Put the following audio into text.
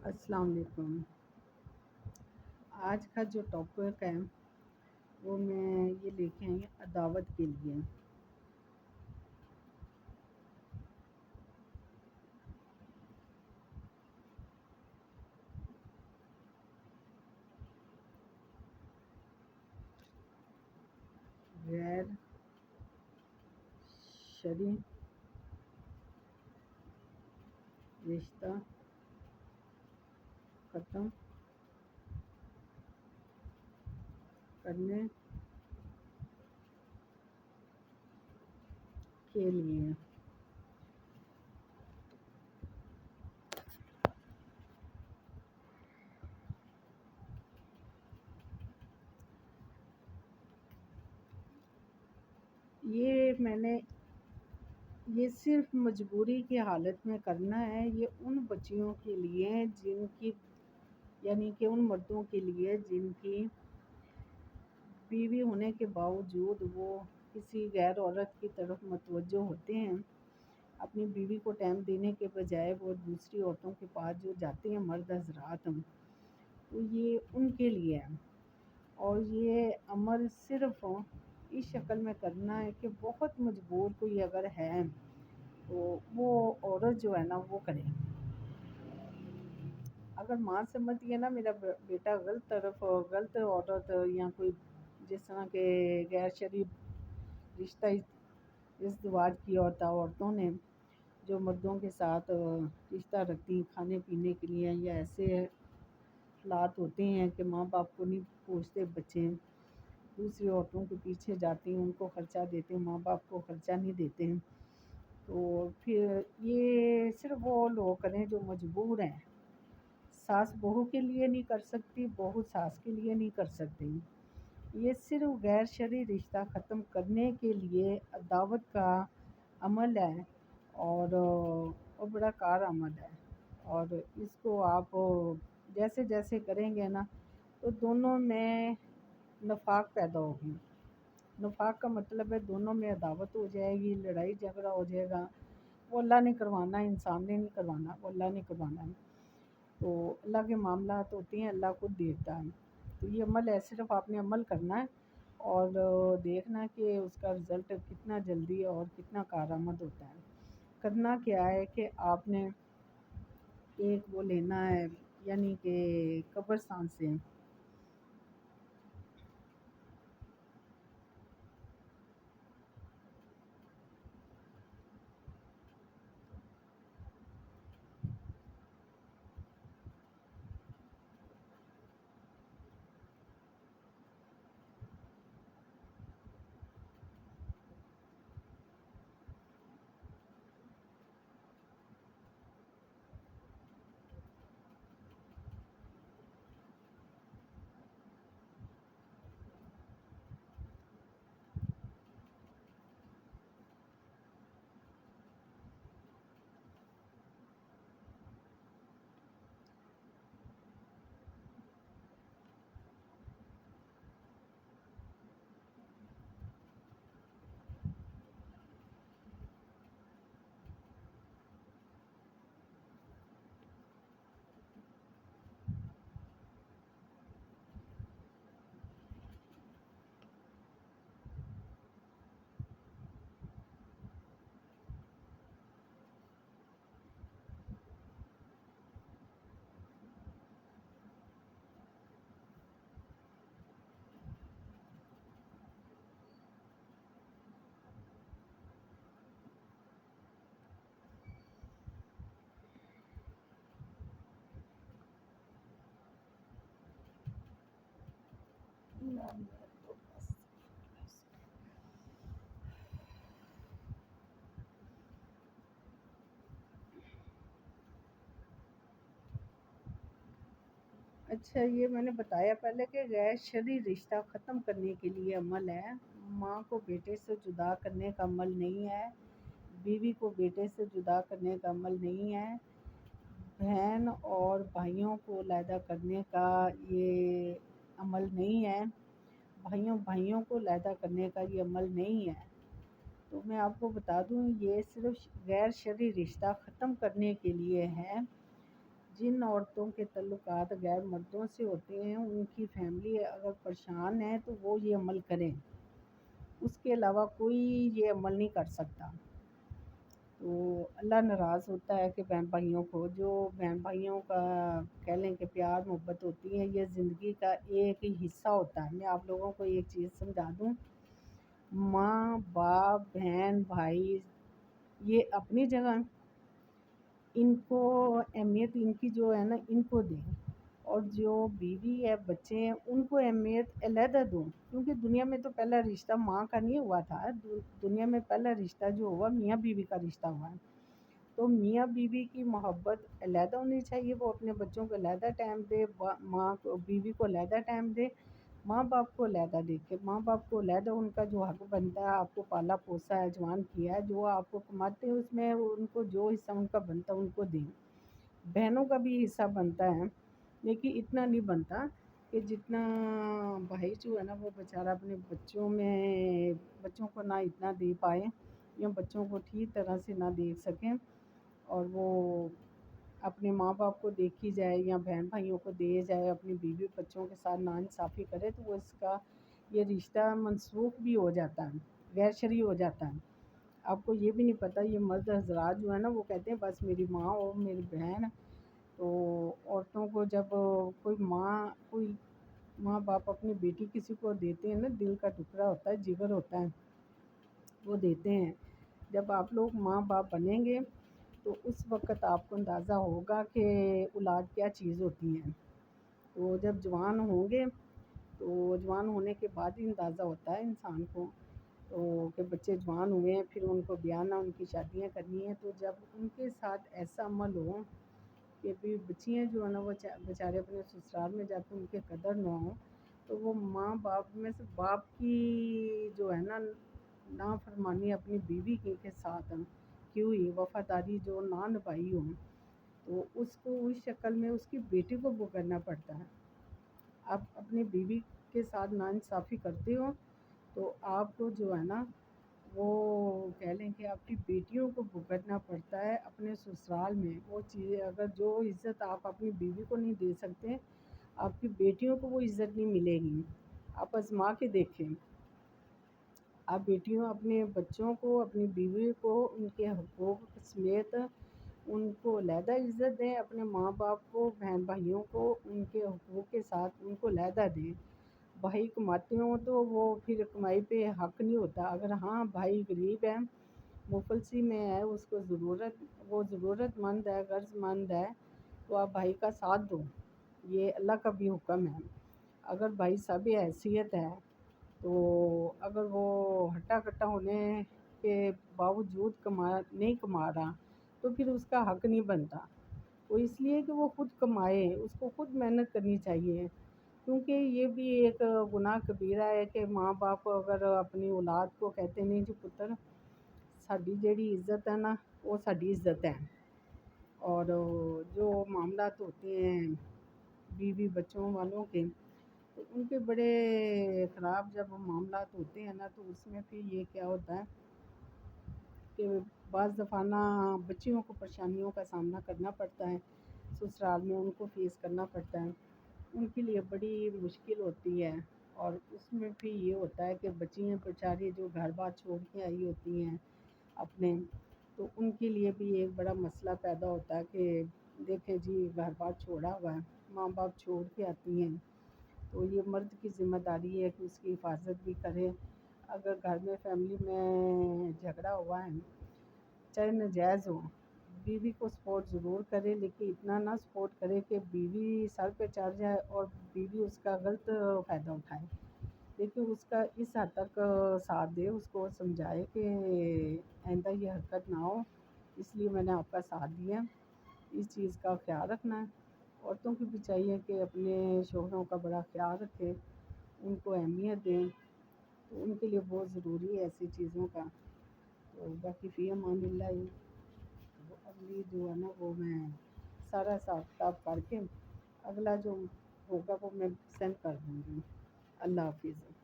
السلام علیکم۔ آج کا جو ٹاپک ہے وہ میں یہ لے کے آئی ہوں عداوت کے لیے۔ غیر شرعی رشتہ ختم کرنے کے لیے میں نے یہ صرف مجبوری کی حالت میں کرنا ہے۔ یہ ان بچیوں کے لیے جن کی یعنی کہ ان مردوں کے لیے جن کی بیوی ہونے کے باوجود وہ کسی غیر عورت کی طرف متوجہ ہوتے ہیں، اپنی بیوی کو ٹائم دینے کے بجائے وہ دوسری عورتوں کے پاس جو جاتے ہیں مرد حضرات، تو یہ ان کے لیے ہے۔ اور یہ عمل صرف اس شکل میں کرنا ہے کہ بہت مجبور کوئی اگر ہے تو وہ عورت جو ہے نا وہ کرے۔ اگر ماں سمجھتی ہے نا میرا بیٹا غلط عورت یا کوئی جس طرح کے غیر شرعی رشتہ ازدواج کیا ہوتا عورتوں نے جو مردوں کے ساتھ رشتہ رکھتی کھانے پینے کے لیے، یا ایسے حالات ہوتے ہیں کہ ماں باپ کو نہیں پوچھتے بچے دوسری عورتوں کے پیچھے جاتے ہیں، ان کو خرچہ دیتے ہیں، ماں باپ کو خرچہ نہیں دیتے ہیں، تو پھر یہ صرف وہ لوگ کریں جو مجبور ہیں۔ ساس بہو کے لیے نہیں کر سکتی، بہو ساس کے لیے نہیں کر سکتی۔ یہ صرف غیر شرعی رشتہ ختم کرنے کے لیے عداوت کا عمل ہے، اور بڑا کار عمل ہے، اور اس کو آپ جیسے جیسے کریں گے نا تو دونوں میں نفاق پیدا ہوگی۔ نفاق کا مطلب ہے دونوں میں عداوت ہو جائے گی، لڑائی جھگڑا ہو جائے گا۔ وہ اللہ نے کروانا ہے، انسان نے نہیں کروانا، وہ اللہ نے کروانا ہے۔ تو اللہ کے معاملات ہوتے ہیں، اللہ خود دیکھتا ہے۔ تو یہ عمل ہے، صرف آپ نے عمل کرنا ہے اور دیکھنا کہ اس کا رزلٹ کتنا جلدی اور کتنا کارآمد ہوتا ہے۔ کرنا کیا ہے کہ آپ نے ایک وہ لینا ہے، یعنی کہ قبرستان سے اچھا، یہ میں نے بتایا پہلے کہ غیر شرعی رشتہ ختم کرنے کے لیے عمل ہے۔ ماں کو بیٹے سے جدا کرنے کا عمل نہیں ہے، بیوی کو بیٹے سے جدا کرنے کا عمل نہیں ہے، بہن اور بھائیوں کو علیحدہ کرنے کا یہ عمل نہیں ہے، بھائیوں کو علیحدہ کرنے کا یہ عمل نہیں ہے۔ تو میں آپ کو بتا دوں یہ صرف غیر شرعی رشتہ ختم کرنے کے لیے ہے، جن عورتوں کے تعلقات غیر مردوں سے ہوتے ہیں ان کی فیملی اگر پریشان ہے تو وہ یہ عمل کریں، اس کے علاوہ کوئی یہ عمل نہیں کر سکتا۔ تو اللہ ناراض ہوتا ہے کہ بہن بھائیوں کو، جو بہن بھائیوں کا کہہ لیں کہ پیار محبت ہوتی ہے، یہ زندگی کا ایک ہی حصہ ہوتا ہے۔ میں آپ لوگوں کو ایک چیز سمجھا دوں، ماں باپ بہن بھائی یہ اپنی جگہ، ان کو اہمیت ان کی جو ہے نا ان کو دیں، اور جو بیوی ہے بچے ہیں ان کو اہمیت علیحدہ دوں، کیونکہ دنیا میں تو پہلا رشتہ ماں کا نہیں ہوا تھا، دنیا میں پہلا رشتہ جو ہوا میاں بیوی کا رشتہ ہوا ہے۔ تو میاں بیوی کی محبت علیحدہ ہونی چاہیے، وہ اپنے بچوں کو علیحدہ ٹائم دے، ماں کو بیوی کو علیحدہ ٹائم دے، ماں باپ کو علیحدہ دیکھے، ماں باپ کو علیحدہ ان کا جو حق بنتا ہے، آپ کو پالا پوسا ہے جوان کیا ہے، جو آپ کو کماتے ہیں اس میں ان کو جو حصہ ان کا بنتا ہے ان کو دیں۔ بہنوں کا بھی حصہ بنتا ہے لیکن اتنا نہیں بنتا کہ جتنا بھائی جو ہے نا وہ بیچارہ اپنے بچوں کو نہ اتنا دے پائے یا بچوں کو ٹھیک طرح سے نہ دیکھ سکیں، اور وہ اپنے ماں باپ کو دیکھی جائے یا بہن بھائیوں کو دے جائے، اپنی بیوی بچوں کے ساتھ ناانصافی کرے تو وہ اس کا یہ رشتہ منسوخ بھی ہو جاتا ہے، غیر شرعی ہو جاتا ہے۔ آپ کو یہ بھی نہیں پتہ، یہ مرد حضرات جو ہے نا وہ کہتے ہیں بس میری ماں اور میری بہن، تو عورتوں کو جب کوئی ماں باپ اپنی بیٹی کسی کو دیتے ہیں نا، دل کا ٹکڑا ہوتا ہے، جگر ہوتا ہے، وہ دیتے ہیں۔ جب آپ لوگ ماں باپ بنیں گے تو اس وقت آپ کو اندازہ ہوگا کہ اولاد کیا چیز ہوتی ہے۔ تو جب جوان ہوں گے تو جوان ہونے کے بعد ہی اندازہ ہوتا ہے انسان کو، تو کہ بچے جوان ہوئے ہیں، پھر ان کو بیانا ان کی شادیاں کرنی ہیں، تو جب ان کے ساتھ ایسا عمل ہو کہ بھی بچیاں جو ہے نا وہ بیچارے اپنے سسرال میں جاتے ان کے قدر نہ ہوں، تو وہ ماں باپ میں سے باپ کی جو ہے نا نافرمانی اپنی بیوی کے ساتھ کی ہوئی وفاداری جو نہ نبھائی ہو، تو اس کو اس شکل میں اس کی بیٹی کو بھگتنا پڑتا ہے۔ آپ اپنی بیوی کے ساتھ ناانصافی کرتے ہو تو آپ کو جو ہے نا وہ کہہ لیں کہ آپ کی بیٹیوں کو بھگتنا پڑتا ہے اپنے سسرال میں۔ وہ چیزیں اگر جو عزت آپ اپنی بیوی کو نہیں دے سکتے، آپ کی بیٹیوں کو وہ عزت نہیں ملے گی۔ آپ آزما کے دیکھیں، آپ بیٹیوں اپنے بچوں کو اپنی بیوی کو ان کے حقوق سمیت ان کو علیحدہ عزت دیں، اپنے ماں باپ کو بہن بھائیوں کو ان کے حقوق کے ساتھ ان کو علیحدہ دیں۔ بھائی کماتے ہوں تو وہ پھر کمائی پہ حق نہیں ہوتا، اگر ہاں بھائی غریب ہے مفلسی میں ہے، اس کو وہ ضرورت مند ہے غرض مند ہے، تو آپ بھائی کا ساتھ دو، یہ اللہ کا بھی حکم ہے۔ اگر بھائی صاحب حیثیت ہے تو اگر وہ ہٹا کٹا ہونے کے باوجود نہیں کما رہا تو پھر اس کا حق نہیں بنتا، وہ اس لیے کہ وہ خود کمائے، اس کو خود محنت کرنی چاہیے، کیونکہ یہ بھی ایک گناہ کبیرہ ہے کہ ماں باپ اگر اپنی اولاد کو کہتے نہیں جو پتر ساڈی جیڑی عزت ہے نا وہ ساڈی عزت ہے، اور جو معاملات ہوتے ہیں بیوی بچوں والوں کے تو ان کے بڑے خراب جب معاملات ہوتے ہیں نا تو اس میں پھر یہ کیا ہوتا ہے کہ بعض دفعہ بچیوں کو پریشانیوں کا سامنا کرنا پڑتا ہے، سسرال میں ان کو فیس کرنا پڑتا ہے، ان کے لیے بڑی مشکل ہوتی ہے، اور اس میں بھی یہ ہوتا ہے کہ بچیاں بیچاری جو گھر بار چھوڑ کے آئی ہوتی ہیں اپنے، تو ان کے لیے بھی ایک بڑا مسئلہ پیدا ہوتا ہے کہ دیکھیں جی گھر بار چھوڑا ہوا ہے، ماں باپ چھوڑ کے آتی ہیں، تو یہ مرد کی ذمہ داری ہے کہ اس کی حفاظت بھی کرے۔ اگر گھر میں فیملی میں جھگڑا ہوا ہے چاہے ناجائز ہو، بیوی کو سپورٹ ضرور کرے لیکن اتنا نہ سپورٹ کرے کہ بیوی سر پہ چڑھ جائے اور بیوی اس کا غلط فائدہ اٹھائے، لیکن اس کا اس حد تک ساتھ دے، اس کو سمجھائے کہ آئندہ یہ حرکت نہ ہو، اس لیے میں نے آپ کا ساتھ دیا، اس چیز کا خیال رکھنا ہے۔ عورتوں کی بھی چاہیے کہ اپنے شوہروں کا بڑا خیال رکھیں، ان کو اہمیت دیں، تو ان کے لیے بہت ضروری ہے ایسی چیزوں کا۔ تو باقی فی امان اللہ، اگلی جو ہے نا وہ میں سارا حساب کتاب کر کے اگلا جو ہوگا وہ میں سینڈ کر دوں گی۔ اللہ حافظ۔